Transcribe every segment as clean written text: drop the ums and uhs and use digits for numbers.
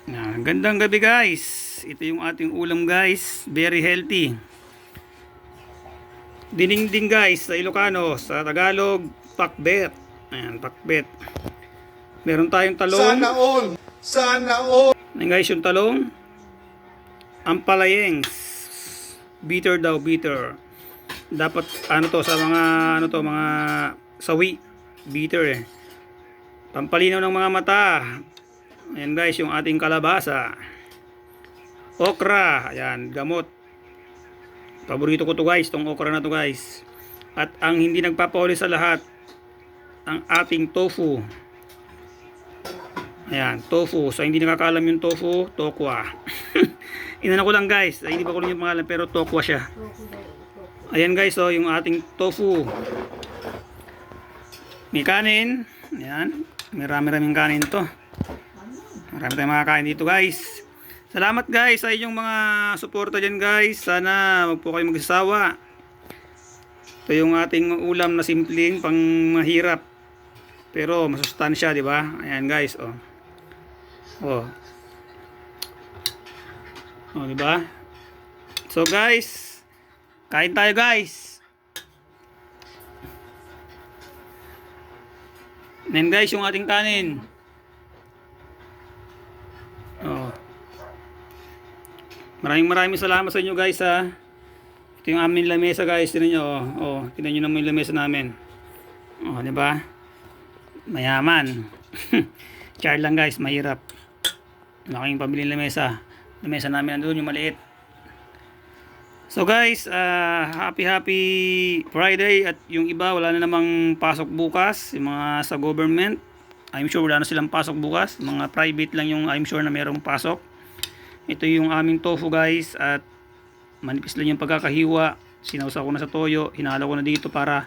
Gandang gabi guys. Ito yung ating ulam guys. Very healthy. Dinengdeng guys sa Ilocano, sa Tagalog, pakbet. Ayan, pakbet. Meron tayong talong. Sana all! Sana all! Ayan guys, yung talong. Ampalayeng. Bitter daw, bitter. Dapat ano to sa mga mga sawi. Bitter eh. Pampalinaw ng mga mata. Ayan guys, yung ating kalabasa. Okra, ayan, gamot. Paborito ko to guys, tong okra na to guys. At ang hindi nagpapahuli sa lahat, ang ating tofu. Ayan, tofu. So hindi nakakaalam yung tofu, tokwa. Inano ko lang guys, ay, hindi pa ko lang yung pangalan pero tokwa siya. Ayan guys, so yung ating tofu. May kanin, ayan, marami-raming kanin to. Marami tayong makakain dito guys. Salamat guys sa inyong mga suporta dyan guys. Sana wag po kayo magsasawa. Ito yung ating ulam na simpleng pang mahirap. Pero masustansya, di ba? Ayan guys, oh. Oh. Oh, di ba? So guys, kain tayo guys. Ayan guys, yung ating kanin. Oh. Maraming salamat sa inyo guys ha. Ito yung aming lamesa guys, tingnan niyo oh. Oh, tingnan niyo naman yung lamesa namin. Oh, di ba? Mayaman. Char lang guys, mahirap. Laking pabiling lamesa. Lamesa namin nandoon yung maliit. So guys, happy Friday, at yung iba wala na namang pasok bukas, yung mga sa government. I'm sure wala na silang pasok bukas. Mga private lang yung I'm sure na merong pasok. Ito yung aming tofu guys, at manipis lang yung pagkakahiwa. Sinawsaw ko na sa toyo, hinalo ko na dito para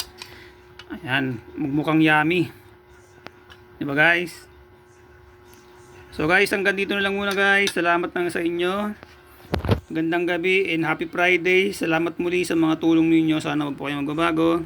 ayan, magmukhang yummy. Diba guys? So guys, hanggang dito na lang muna guys. Salamat na sa inyo. Gandang gabi and happy Friday. Salamat muli sa mga tulong ninyo. Sana wag po kayong magbabago.